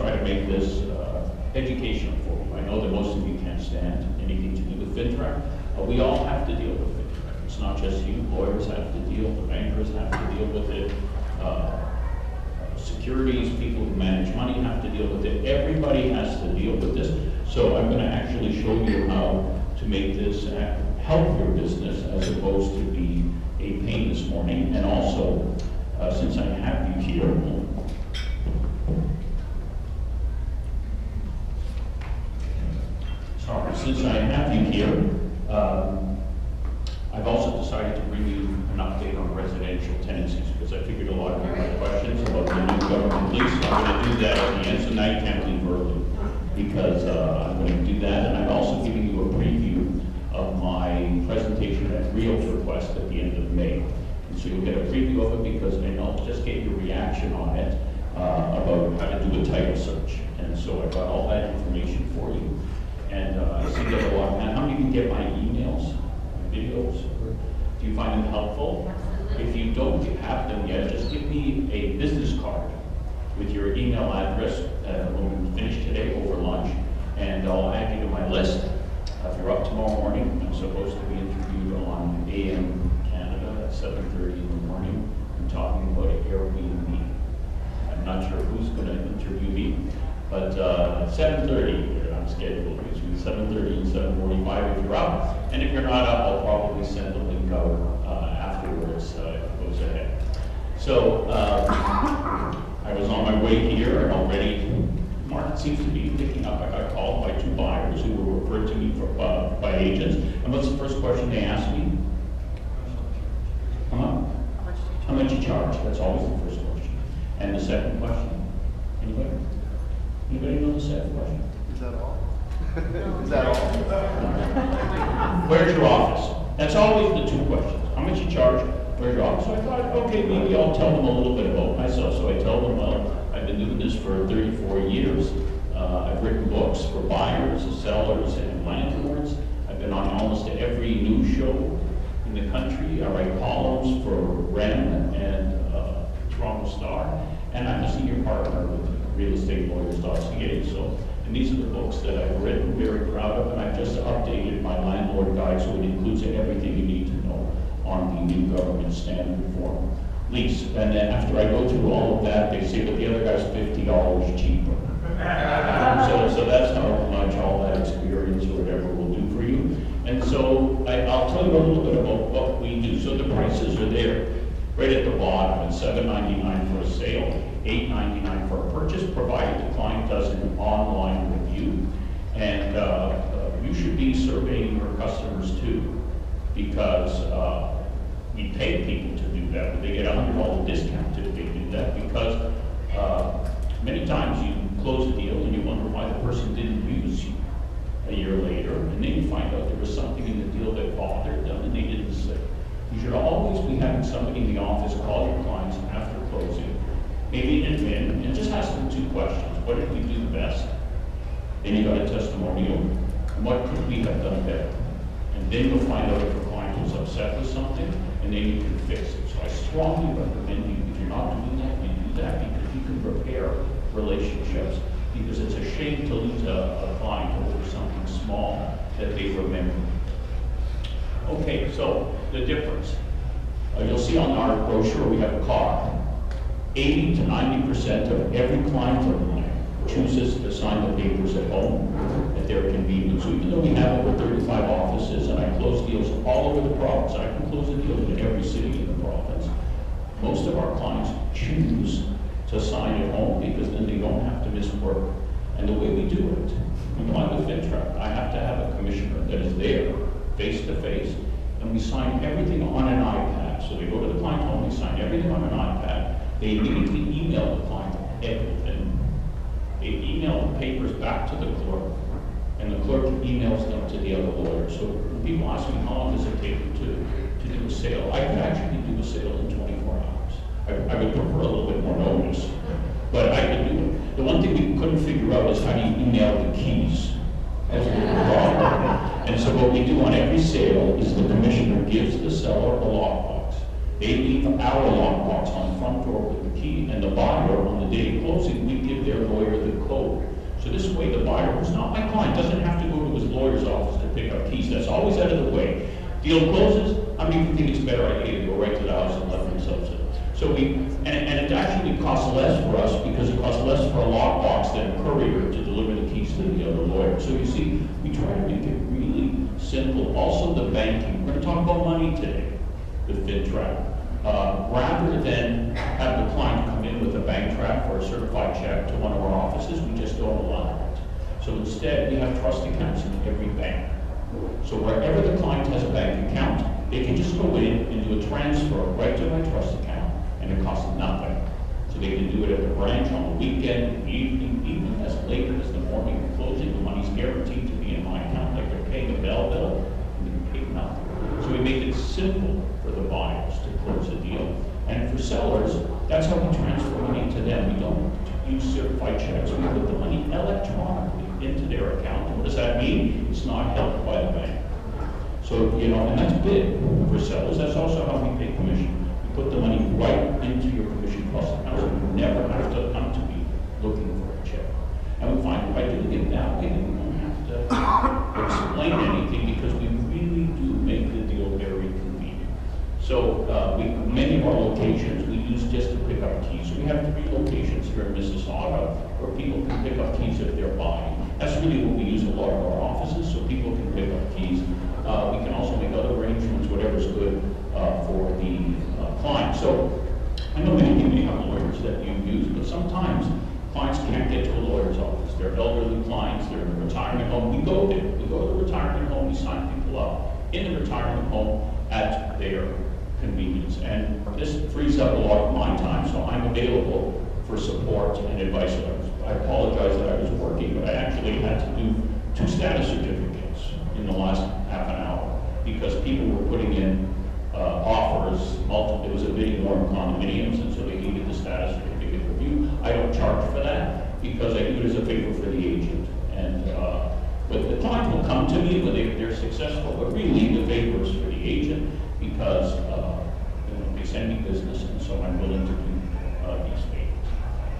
try to make this educational for you. I know that most of you can't stand anything to do with Fintrac. We all have to deal with Fintrac. It's not just you. Lawyers have to deal, the bankers have to deal with it. Securities, people who manage money have to deal with it. Everybody has to deal with this. So I'm going to actually show you how to make this help your business as opposed to be a pain this morning. And also, since I have you here, since I have you here, I've also decided to bring you an update on residential tenancies because I figured a lot of you had questions about the new government lease. I'm going to do that at the end, so now you can't leave early because I'm going to do that. And I'm also giving you a preview of my presentation at Realtor Quest at the end of May. And so you'll get a preview of it because I know just get your reaction on it about how to do a title search. And so I've got all that information for you. And I see that a lot. And how many of you get my emails, my videos? Do you find them helpful? If you don't have them yet, just give me a business card with your email address when we finish today over lunch, and I'll add you to my list. If you're up tomorrow morning, I'm supposed to be interviewed on AM Canada at 7:30 in the morning. I'm talking about Airbnb. I'm not sure who's going to interview me, but 7:30 I'm scheduled between 7:30 and 7:45 if you're up, and if you're not up, I'll probably send a link out afterwards if it goes ahead. So I was on my way here and already, market seems to be picking up. I got called by 2 buyers who were referred to me by agents. And what's the first question they asked me? How much you charge? That's always the first question. And the second question? Anybody? Anybody know the second question? Is that all? Is that all? Where's your office? That's always the 2 questions. How much you charge? Where's your office? So I thought, okay, maybe I'll tell them a little bit about myself. So I tell them, well, I've been doing this for 34 years. I've written books for buyers, sellers, and landlords. I've been on almost every news show in the country. I write columns for REM and Toronto Star. And I'm a senior partner with realestateLawyers.ca. So, and these are the books that I've written, very proud of, and I've just updated my landlord guide so it includes everything you need to know on the new government standard form lease. And then after I go through all of that, they say, but the other guy's $50 cheaper. So that's how much all that experience or whatever will do for you. And so I'll tell you a little bit about what we do. So the prices are there, right at the bottom. It's $7.99 for a sale, $8.99 for a purchase, provided the client does an online review. And you should be surveying your customers too, because we pay people to do that, but they get a $100 discount if they do that, because many times you close a deal and you wonder why the person didn't use you a year later, and then you find out there was something in the deal that bothered them and they didn't say. You should always be having somebody in the office call your clients after closing, maybe in admin, and just ask them 2 questions. What did we do the best? Then you got a testimonial. What could we have done better? And then you'll find out if a client was upset with something, and then you can fix it. So I strongly recommend you, if you're not doing that, you do that, because you can repair relationships, because it's a shame to lose a client over something small that they remember. Okay, so the difference. You'll see on our brochure we have a car. 80 to 90% of every client of mine chooses to sign the papers at home at their convenience. So even though we have over 35 offices and I close deals all over the province, I can close a deal in every city in the province, most of our clients choose to sign at home because then they don't have to miss work. And the way we do it, comply with Fintrac, I have to have a commissioner that is there, face to face, and we sign everything on an iPad. So they go to the client home, they sign everything on an iPad, they immediately email the client everything. They email the papers back to the clerk, and the clerk emails them to the other lawyer. So when people ask me how long does it take to do a sale, I can actually do a sale in 24 hours. I would prefer a little bit more notice, but I can do it. The one thing we couldn't figure out is how do you email the keys? That's a little problem. And so what we do on every sale is the commissioner gives the seller a lockbox. They leave our lockbox on the front door with the key, and the buyer, on the day of closing, we give their lawyer the code So this way the buyer, who's not my client, doesn't have to go to his lawyer's office to pick up keys. That's always out of the way. Deal closes, how many people think it's a better idea to go right to the house and let themselves in? So and it actually costs less for us because it costs less for a lockbox than a courier to deliver the keys to the other lawyer. So you see, we try to make it really simple. Also the banking, we're going to talk about money today with Fintrac. Rather than have the client come in with a bank draft or a certified check to one of our offices, we just don't allow it. So instead, we have trust accounts in every bank. So wherever the client has a bank account, they can just go in and do a transfer right to my trust account, and it costs them nothing. So they can do it at the branch on the weekend, in the evening, even as late as the morning of closing. The money's guaranteed to be in my account, like they're paying a bill, and they can pay nothing. So we make it simple for the buyers to close a deal. And for sellers, that's how we transfer money to them. We don't use certified checks. We put the money electronically into their account. And what does that mean? It's not held by the bank. So, and that's big for sellers. That's also how we pay commission. We put the money right into your commission plus account. So you never have to come to me looking for a check. And we find by doing it that way, that we don't have to explain anything because we really do make the deal very convenient. So many of our locations we use just to pick up keys. We have 3 locations here in Mississauga where people can pick up keys if they're buying. That's really what we use a lot of our offices, so people can pick up keys. We can also make other arrangements, whatever's good for the client. So I know many of you have lawyers that you use, but sometimes clients can't get to a lawyer's office. They're elderly clients, they're in a retirement home. We go there. We go to the retirement home, we sign people up in the retirement home at their convenience. And this frees up a lot of my time, so I'm available for support and advice. I apologize that I was working, but I actually had to do 2 status certificates in the last half an hour because people were putting in offers, it was a bidding war on condominiums, and so they needed the status certificate review. I don't charge for that because I do it as a favor for the agent. And but the client will come to me when they're successful, but really the favor is for the agent because they send me business, and so I'm willing to do these favors.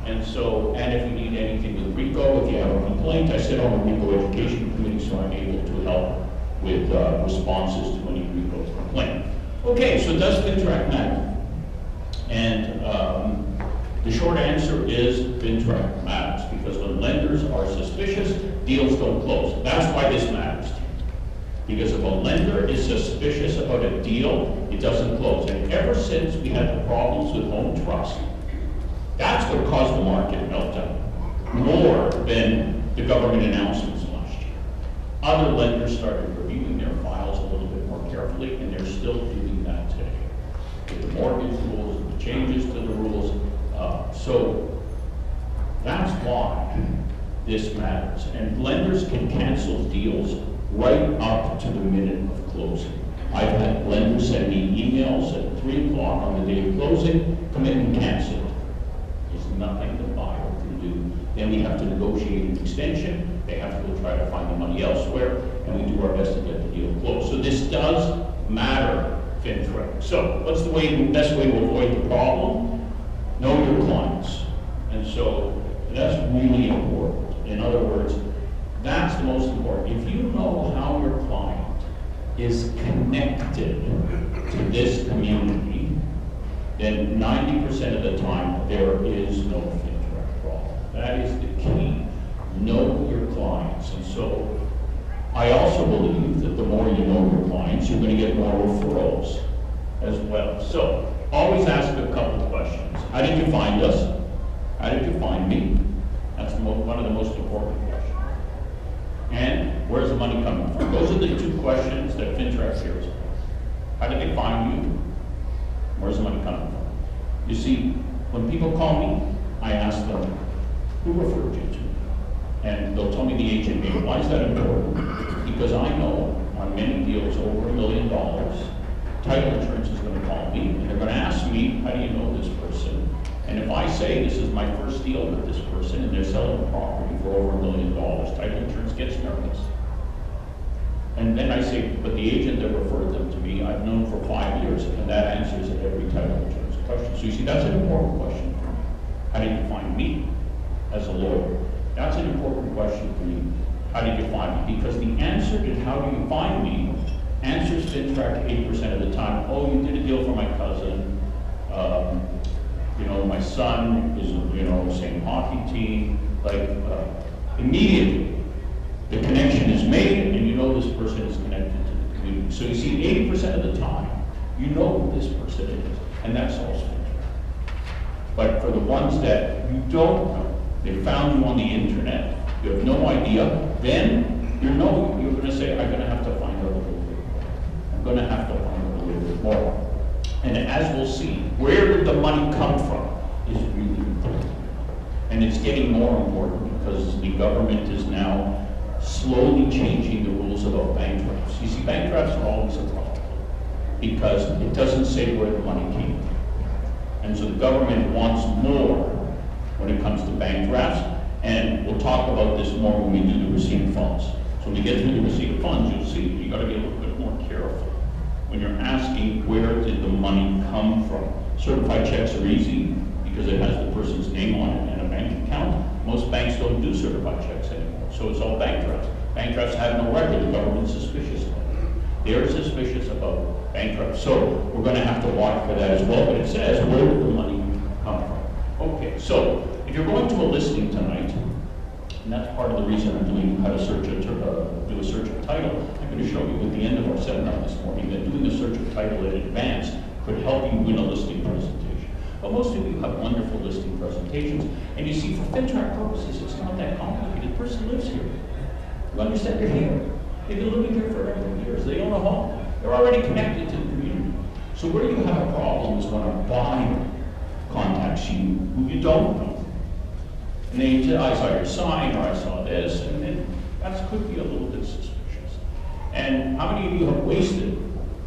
And so, and if you need anything with RICO, if you have a complaint, I sit on the RICO Education Committee, so I'm able to help with responses to any RICO complaint. Okay, so does Fintrac matter? And the short answer is Fintrac matters because when lenders are suspicious, deals don't close. That's why this matters. Because if a lender is suspicious about a deal, it doesn't close. And ever since we had the problems with Home Trust, that's what caused the market meltdown, more than the government announcements last year. Other lenders started reviewing their files a little bit more carefully, and they're still doing that today. With the mortgage rules and the changes to the rules. So that's why this matters. And lenders can cancel deals right up to the minute of closing. I've had lenders send me emails at 3 o'clock on the day of closing, come in and cancel it. There's nothing the buyer can do. Then we have to negotiate an extension. They have to go try to find the money elsewhere, and we do our best to get the deal closed. So this does matter, Fintrac. So what's the best way to avoid the problem? Know your clients. And so that's really important. In other words, that's the most important. If you know how your client is connected to this community, then 90% of the time there is no Fintrac problem. That is the key. Know your clients. And so I also believe that the more you know your clients, you're going to get more referrals as well. So always ask a couple of questions. How did you find us? How did you find me? That's one of the most important questions. And where's the money coming from? Those are the 2 questions that Fintrac cares about. How did they find you? Where's the money coming from? You see, when people call me, I ask them, who referred you to me? And they'll tell me the agent name. Why is that important? Because I know on many deals over $1 million, title insurance is going to call me, and they're going to ask me, how do you know this person? And if I say this is my first deal with this person and they're selling a property for over $1 million, title insurance gets nervous. And then I say, but the agent that referred them to me, I've known for 5 years, and that answers every title insurance question. So you see, that's an important question for me. How did you find me as a lawyer? That's an important question for you. How did you find me? Because the answer to how do you find me answers Fintrac 80% of the time. Oh, you did a deal for my cousin. You know, my son is, you know, same hockey team. Like, immediately, the connection is made, and you know this person is connected to the community. So you see, 80% of the time, you know who this person is, and that's also Fintrac. But for the ones that you don't know, they found you on the internet, you have no idea, then you're going to say, I'm going to have to find out a little bit more. I'm going to have to find out a little bit more. And as we'll see, where did the money come from is really important. And it's getting more important because the government is now slowly changing the rules about bank drafts. You see, bank drafts are always a problem because it doesn't say where the money came from. And so the government wants more when it comes to bank drafts, and we'll talk about this more when we do the receipt of funds. So when we get to the receipt of funds, you'll see you got to be a little bit more careful when you're asking where did the money come from. Certified checks are easy because it has the person's name on it and a bank account. Most banks don't do certified checks anymore, so it's all bank drafts. Bank drafts have no record. The government's suspicious of it. They're suspicious about bank drafts. So we're going to have to watch for that as well. But it says where did the money come from. Okay, so if you're going to a listing tonight, and that's part of the reason I'm doing how to search do a search of title. I'm going to show you at the end of our seminar this morning that doing a search of title in advance could help you win a listing presentation. But most of you have wonderful listing presentations, and you see, for Fintrac purposes, it's not that complicated. The person lives here. You understand? They're here. They've been living here for a number of years. They own a home. They're already connected to the community. So where you have a problem is when a buyer contacts you who you don't know. And they say, I saw your sign, or I saw this, and then that could be a little bit suspicious. And how many of you have wasted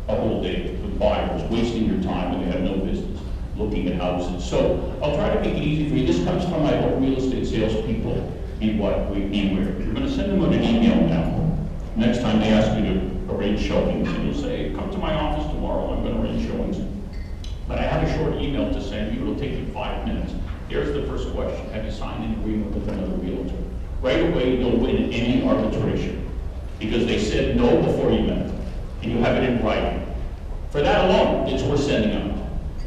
a whole day with buyers, wasting your time when they have no business looking at houses? So I'll try to make it easy for you. This comes from my real estate salespeople. Beware. You're going to send them an email now. Next time they ask you to arrange showings, and you'll say, come to my office tomorrow, I'm going to arrange showings. But I have a short email to send you. It'll take you 5 minutes. Here's the first question. Have you signed an agreement with another realtor? Right away, you'll win any arbitration because they said no before you met them, and you have it in writing. For that alone, it's worth sending out.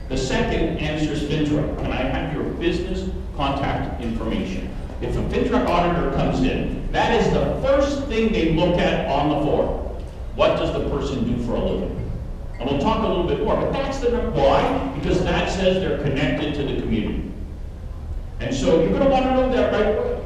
The second answers Fintrac. Can I have your business contact information? If a Fintrac auditor comes in, that is the first thing they look at on the form. What does the person do for a living? And we'll talk a little bit more, but that's the number. Why? Because that says they're connected to the community. And so you're going to want to know that right away.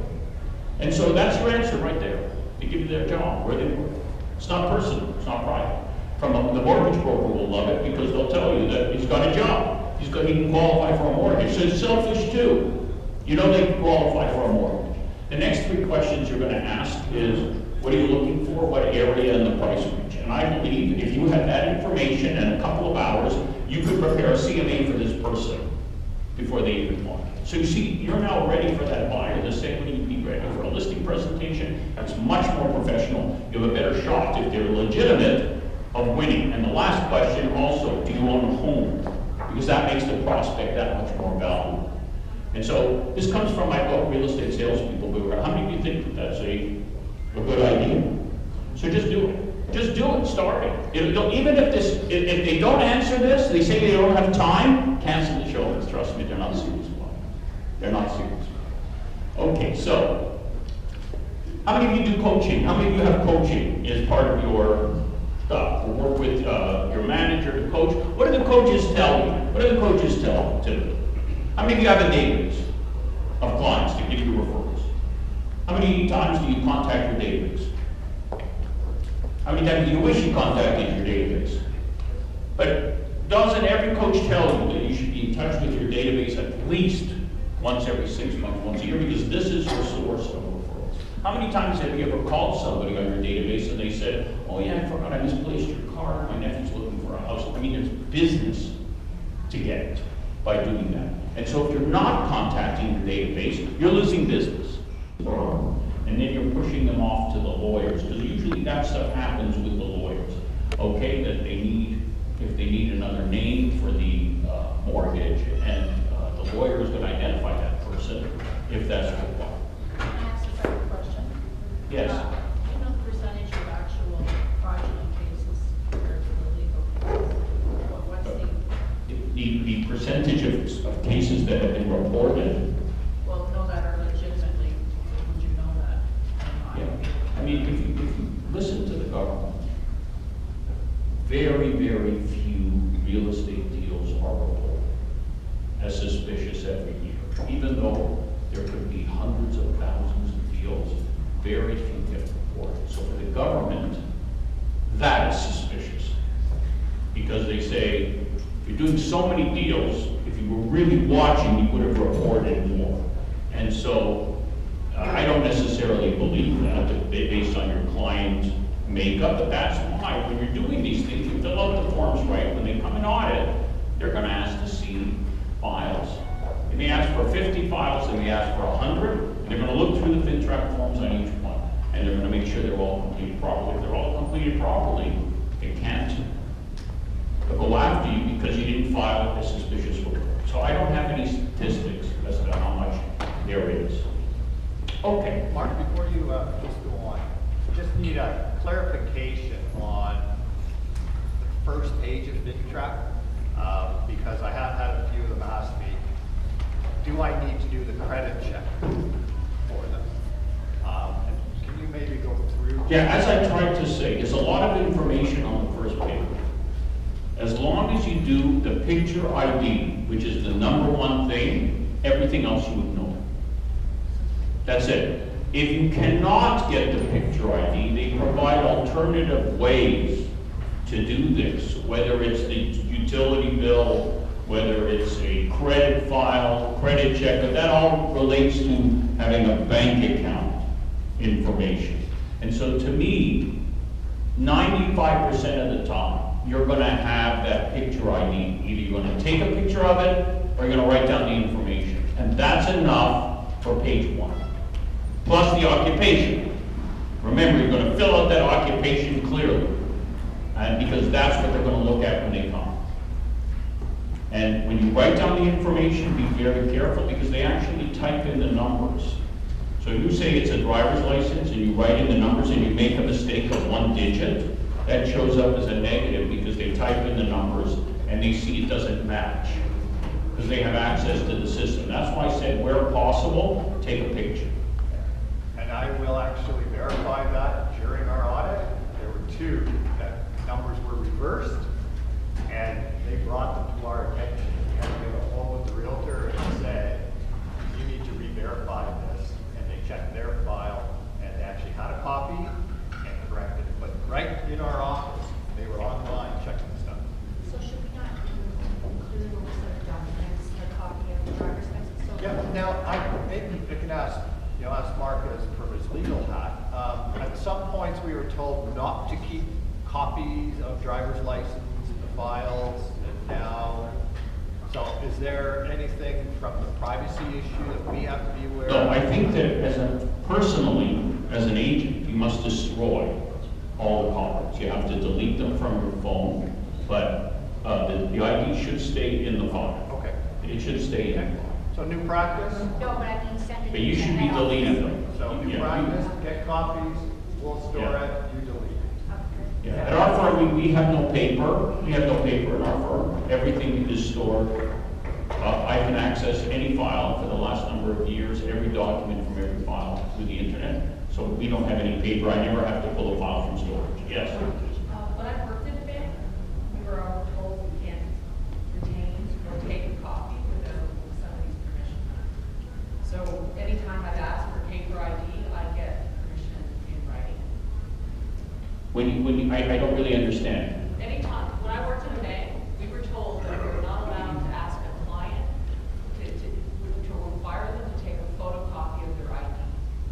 And so that's your answer right there. They give you their job, where they work. It's not personal, it's not private. The mortgage broker will love it because they'll tell you that he's got a job. He can qualify for a mortgage. So it's selfish too. You know they can qualify for a mortgage. The next 3 questions you're going to ask is, what are you looking for, what area, and the price range? And I believe if you had that information in a couple of hours, you could prepare a CMA for this person before they even bought. So you see, you're now ready for that buyer the same way you'd be ready for a listing presentation. It's much more professional. You have a better shot, if they're legitimate, of winning. And the last question also, do you own a home? Because that makes the prospect that much more valuable. And so this comes from my book, Real Estate Salespeople Beware. How many of you think that that's a good idea? So just do it. Just do it. Start it. Even if they don't answer this, they say they don't have time, cancel the showings. Trust me, they're not serious about it. They're not serious. Okay, so how many of you do coaching? How many of you have coaching as part of your stuff? Or work with your manager to coach? What do the coaches tell you? What do the coaches tell typically? How many of you have a database of clients to give you referrals? How many times do you contact your database? How many times do you wish you contacted your database? But doesn't every coach tell you that you should be in touch with your database at least once every 6 months, once a year, because this is your source of referrals? How many times have you ever called somebody on your database and they said, oh yeah, I forgot I misplaced your car, my nephew's looking for a house? I mean, there's business to get by doing that. And so if you're not contacting your database, you're losing business. And then you're pushing them off to the lawyers, because usually that stuff happens with the lawyers. Okay, that if they need another name for the mortgage, and the lawyer is going to identify that person if that's required. Yes. You know the percentage of actual fraudulent cases compared to the legal cases? What's The percentage of cases that have been reported, well, no, that are legitimately, would you know that? yeah. I mean, if you listen to the government, very, very few real estate deals are reported as suspicious every year. Even though there could be hundreds of thousands of deals, very few get reported. So for the government, that is suspicious. Because they say, if you're doing so many deals, if you were really watching, you would have reported more. And so, I don't necessarily believe that, based on your client makeup, but that's why, when you're doing these things, you fill out the forms right. When they come in audit, they're gonna ask to see files. They may ask for 50 files, they may ask for 100, and they're gonna look through the Fintrac forms on each one, and they're gonna make sure they're all completed properly. If they're all completed properly, they can't go after you because you didn't file a suspicious report. So I don't have any statistics as to how much there is. Okay. Mark, before you just go on, just need a clarification on the first page of Fintrac, because I have had a few of them ask me, do I need to do the credit check for them? And can you maybe go through? Yeah, as I tried to say, there's a lot of information on the first page. As long as you do the picture ID, which is the #1 thing, everything else you ignore. That's it. If you cannot get the picture ID, they provide alternative ways to do this, whether it's the utility bill, whether it's a credit file, credit check, but that all relates to having a bank account information. And so to me, 95% of the time, you're gonna have that picture ID. Either you're gonna take a picture of it, or you're gonna write down the information. And that's enough for page 1. Plus the occupation. Remember, you're gonna fill out that occupation clearly. And because that's what they're gonna look at when they come. And when you write down the information, be very careful, because they actually type in the numbers. So you say it's a driver's license, and you write in the numbers, and you make a mistake of 1 digit, that shows up as a negative, because they type in the numbers, and they see it doesn't match. Because they have access to the system. That's why I said, where possible, take a picture. And I will actually verify that during our audit. There were 2 that numbers were reversed, and they brought them to our attention. We had to get a hold of the realtor and said, you need to re-verify this. And they checked their file, and they actually had a copy and corrected it. But right in our office, they were online checking the stuff. So should we not include a list of documents, a copy of the driver's license? So Yeah, now, maybe I can ask, ask Marcus from his legal hat. At some points, we were told not to keep copies of driver's license in the files, and now, so is there anything from the privacy issue that we have to be aware of? No, I think that personally, as an agent, you must destroy all the copies. You have to delete them from your phone, but the ID should stay in the file. Okay. It should stay in. So new practice? No, but I mean, send it. But you should be deleting them. So new Yeah. practice, get copies, we'll store Yeah. it, you delete it. Yeah. At our firm, we have no paper. We have no paper in our firm. Everything is stored. I can access any file for the last number of years, every document from every file through the internet. So we don't have any paper. I never have to pull a file from storage. Yes? When I worked in a bank, we were all told we can't retain or take a copy without somebody's permission. So anytime I'd ask for paper ID, I'd get permission in writing. I don't really understand. Anytime, when I worked in a bank, we were told that we were not allowed to ask a client to require them to take a photocopy of their ID.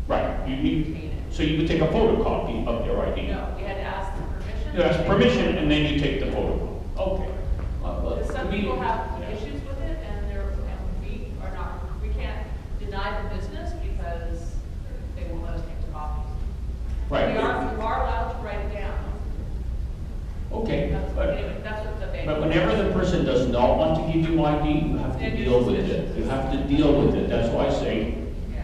Right. You Retain need, it. so you would take a photocopy of their ID. No, we had to ask them permission. You ask permission, and then you take the photo. Okay. Because some to me- people have yeah. issues with it, and we can't deny the business because they won't let us take the copies. Right. You are allowed to write it down. Okay, Anyway, that's what the bank. but whenever the person does not want to give you ID, you have to Then you deal with switch. it. You have to deal with it. That's why I say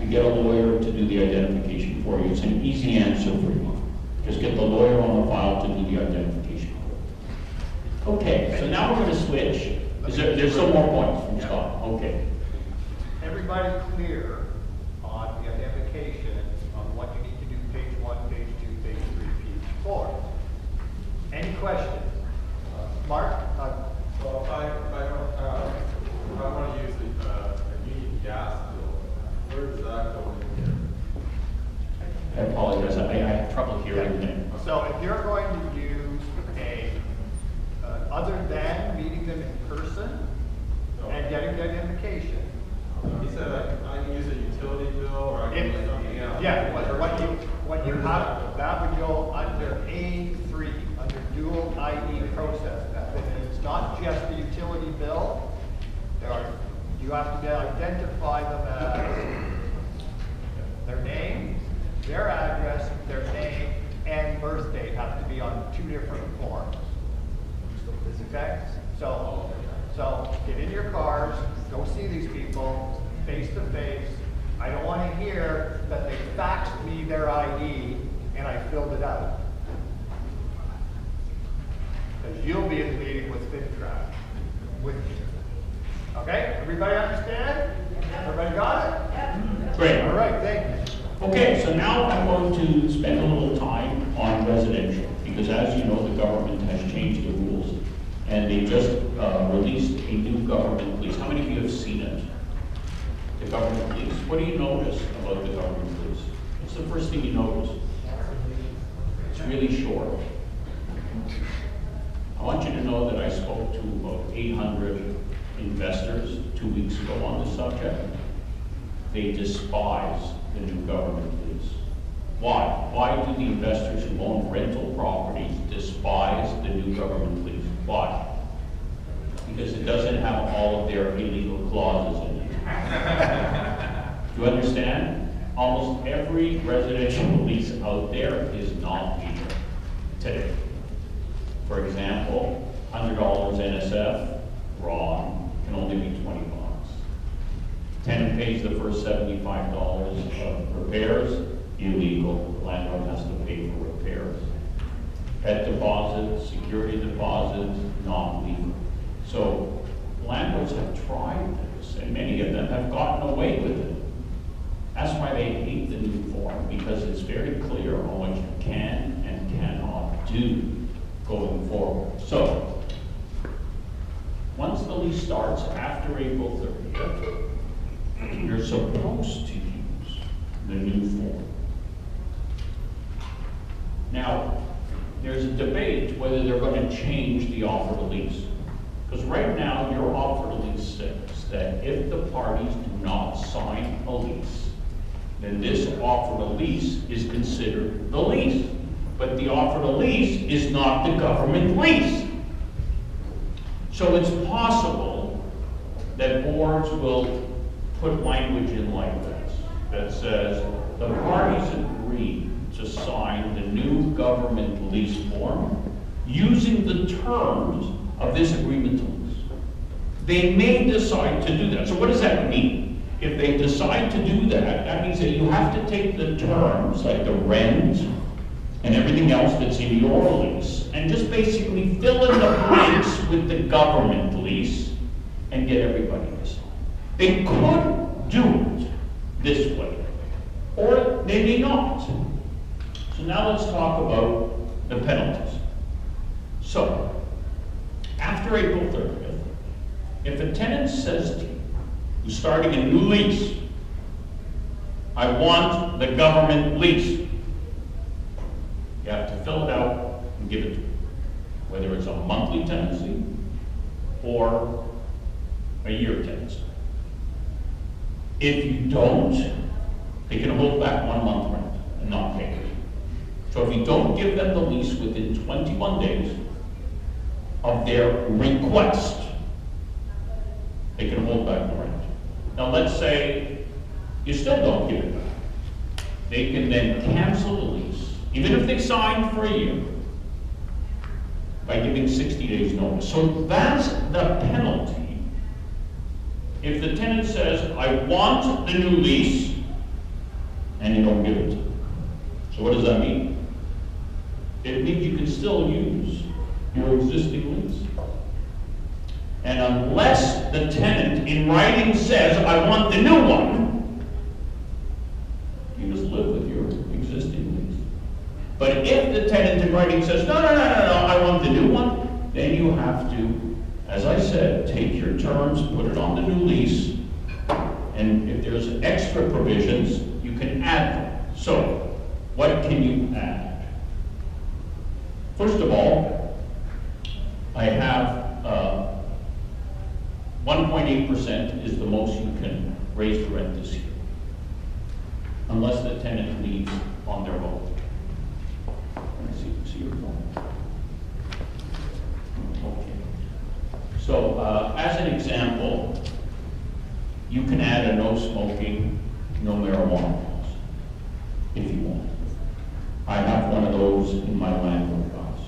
you get a lawyer to do the identification for for you. It's an easy answer for you. Just get the lawyer on the file to do the identification. Okay, so now we're going to switch. There's some more points from Scott. Okay. Everybody clear on the identification on what you need to do, page 1, page 2, page 3, page 4. Any questions? Mark? Well, if I want to use a union gas bill, where does that go in here? I apologize. I have trouble hearing him. So if you're going to use other than meeting them in person and getting the identification. He said I can use a utility bill or I can use something else. Yeah, what you have, that would go under A3, under dual ID process method. And it's not just the utility bill. You have to identify them as their name, their address, their name, and birth date have to be on 2 different forms. Okay? So get in your cars, go see these people face to face. I don't want to hear that they faxed me their ID and I filled it out. Because you'll be in the meeting with Fintrac with me. Okay? Everybody understand? Everybody got it? Great. All right, thank you. Okay, so now I'm going to spend a little time on residential, because as you know, the government has changed the rules, and they just released a new government lease. How many of you have seen it? The government lease. What do you notice about the government lease? What's the first thing you notice? It's really short. I want you to know that I spoke to about 800 investors 2 weeks ago on the subject. They despise the new government lease. Why? Why do the investors who own rental properties despise the new government lease? Why? Because it doesn't have all of their illegal clauses in it. Do you understand? Almost every residential lease out there is not legal today. For example, $100 NSF, wrong, can only be $20. Tenant pays the first $75 of repairs, illegal. Landlord has to pay for repairs. Pet deposits, security deposits, not legal. So landlords have tried this, and many of them have gotten away with it. That's why they hate the new form, because it's very clear on what you can and cannot do going forward. So once the lease starts after April 30th, you're supposed to use the new form. Now, there's a debate whether they're going to change the offer to lease. Because right now, your offer to lease says that if the parties do not sign a lease, then this offer to lease is considered the lease. But the offer to lease is not the government lease. So it's possible that boards will put language in like this that says the parties agree to sign the new government lease form using the terms of this agreement to lease. They may decide to do that. So what does that mean? If they decide to do that, that means that you have to take the terms like the rent and everything else that's in your lease and just basically fill in the blanks with the government lease and get everybody to sign. They could do it this way, or they may not. So now let's talk about the penalties. So, after April 30th, if a tenant says to you, who's starting a new lease, I want the government lease, you have to fill it out and give it to them, whether it's a monthly tenancy or a year tenancy. If you don't, they can hold back 1 month rent and not pay it. So if you don't give them the lease within 21 days of their request, they can hold back the rent. Now let's say you still don't give it back. They can then cancel the lease, even if they signed for a year, by giving 60 days notice. So that's the penalty. If the tenant says, I want the new lease, and you don't give it to them. So what does that mean? It means you can still use your existing lease. And unless the tenant in writing says, I want the new one, you just live with your existing lease. But if the tenant in writing says, no, I want the new one, then you have to, as I said, take your terms, put it on the new lease, and if there's extra provisions, you can add them. So, what can you add? First of all, I have 1.8% is the most you can raise the rent this year, unless the tenant leaves on their own. Let me see your phone. Okay. So, as an example, you can add a no smoking, no marijuana clause, if you want. I have one of those in my landlord house.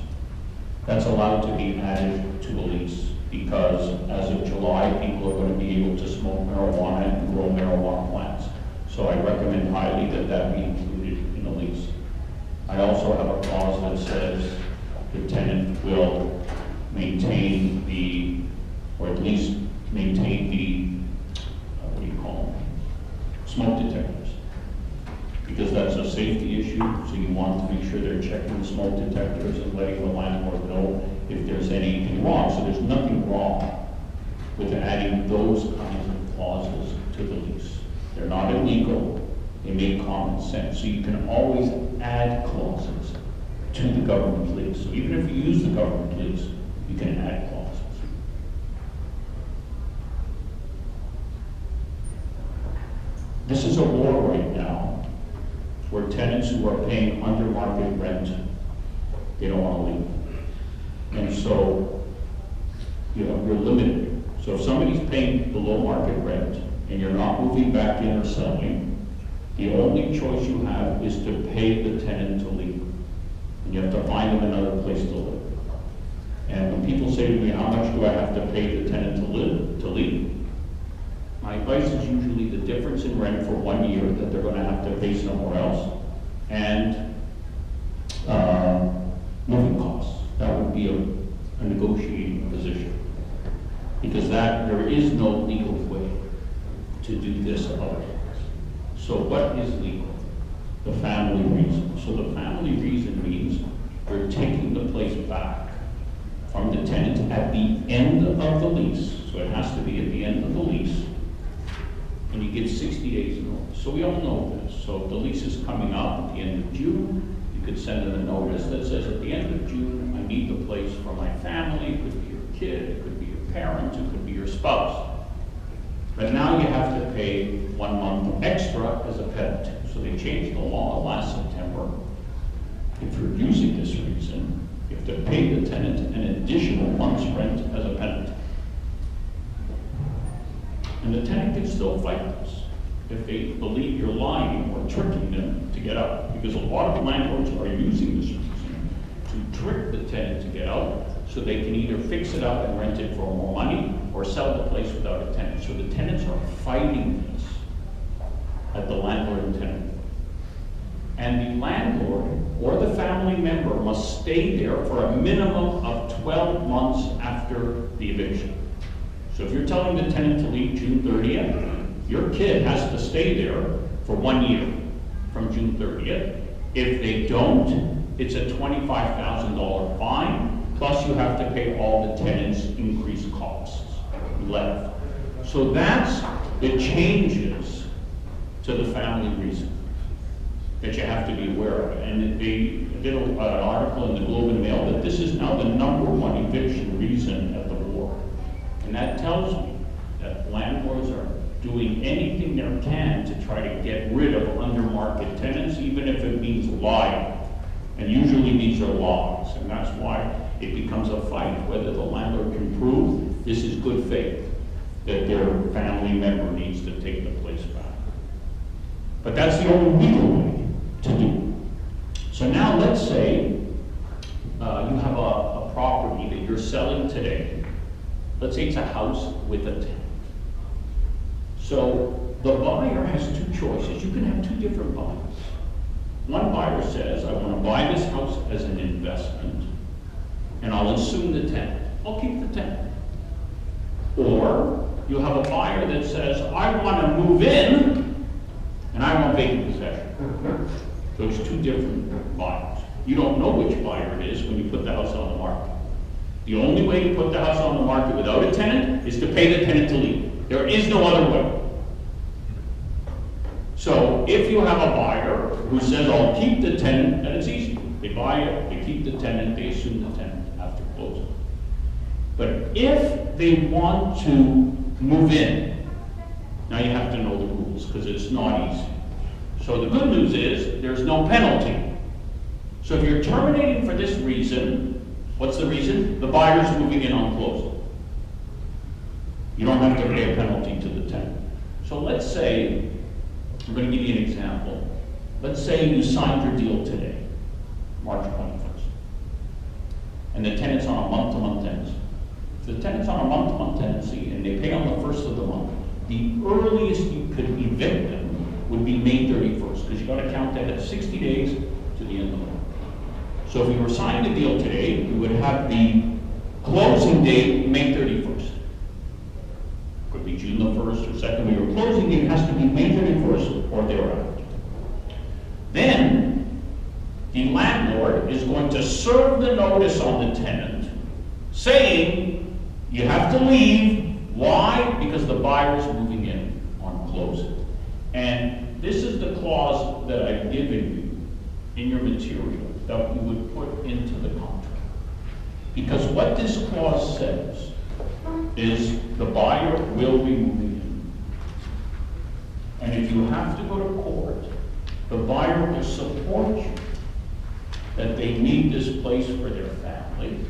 That's allowed to be added to a lease, because as of July, people are going to be able to smoke marijuana and grow marijuana plants. So I recommend highly that that be included in the lease. I also have a clause that says the tenant will maintain the, or at least maintain the, what do you call them? Smoke detectors. Because that's a safety issue, so you want to make sure they're checking the smoke detectors and letting the landlord know if there's anything wrong. So there's nothing wrong with adding those kinds of clauses to the lease. They're not illegal, they make common sense. So you can always add clauses to the government lease. So even if you use the government lease, you can add clauses. This is a war right now where tenants who are paying under market rent, they don't want to leave. And so, you're limited. So if somebody's paying below market rent and you're not moving back in or selling, the only choice you have is to pay the tenant to leave. And you have to find them another place to live. And when people say to me, how much do I have to pay the tenant to leave? My advice is usually the difference in rent for 1 year that they're going to have to pay somewhere else, and moving costs. That would be a negotiating position, because there is no legal way to do this otherwise. So what is legal? The family reason. So the family reason means we're taking the place back from the tenant at the end of the lease. So it has to be at the end of the lease. And you get 60 days notice. So we all know this. So if the lease is coming up at the end of June, you could send in a notice that says at the end of June, I need the place for my family. It could be your kid, it could be your parent, it could be your spouse. But now you have to pay 1 month extra as a penalty. So they changed the law last September. If you're using this reason, you have to pay the tenant an additional month's rent as a penalty. And the tenant can still fight this if they believe you're lying or tricking them to get out. Because a lot of landlords are using this reason to trick the tenant to get out, so they can either fix it up and rent it for more money or sell the place without a tenant. So the tenants are fighting this at the landlord and tenant. And the landlord or the family member must stay there for a minimum of 12 months after the eviction. So if you're telling the tenant to leave June 30th, your kid has to stay there for 1 year from June 30th. If they don't, it's a $25,000 fine, plus you have to pay all the tenant's increased costs left. So that's the changes to the family reason that you have to be aware of. And they did an article in the Globe and Mail that this is now the #1 eviction reason at the war. And that tells me that landlords are doing anything they can to try to get rid of under-market tenants, even if it means lying. And usually these are lies, and that's why it becomes a fight, whether the landlord can prove this is good faith, that their family member needs to take the place back. But that's the only legal way to do it. So now let's say you have a property that you're selling today. Let's say it's a house with a tenant. So the buyer has two choices. You can have two different buyers. One buyer says, I want to buy this house as an investment, and I'll assume the tenant. I'll keep the tenant. Or you have a buyer that says, I want to move in, and I want vacant possession. So it's two different buyers. You don't know which buyer it is when you put the house on the market. The only way to put the house on the market without a tenant is to pay the tenant to leave. There is no other way. So if you have a buyer who says, I'll keep the tenant, then it's easy. They buy it, they keep the tenant, they assume the tenant after closing. But if they want to move in, now you have to know the rules because it's not easy. So the good news is there's no penalty. So if you're terminating for this reason, what's the reason? The buyer's moving in on closing. You don't have to pay a penalty to the tenant. So let's say, I'm going to give you an example. Let's say you signed your deal today, March 21st, and the tenant's on a month-to-month tenancy. If the tenant's on a month-to-month tenancy and they pay on the first of the month, the earliest you could evict them would be May 31st, because you got to count that at 60 days to the end of the month. So if you were signing the deal today, you would have the closing date May 31st. Could be June the 1st or 2nd, but your closing date has to be May 31st or thereafter. Then, the landlord is going to serve the notice on the tenant saying, you have to leave. Why? Because the buyer's moving in on closing. And this is the clause that I've given you in your material that you would put into the contract. Because what this clause says is the buyer will be moving in. And if you have to go to court, the buyer will support you that they need this place for their family,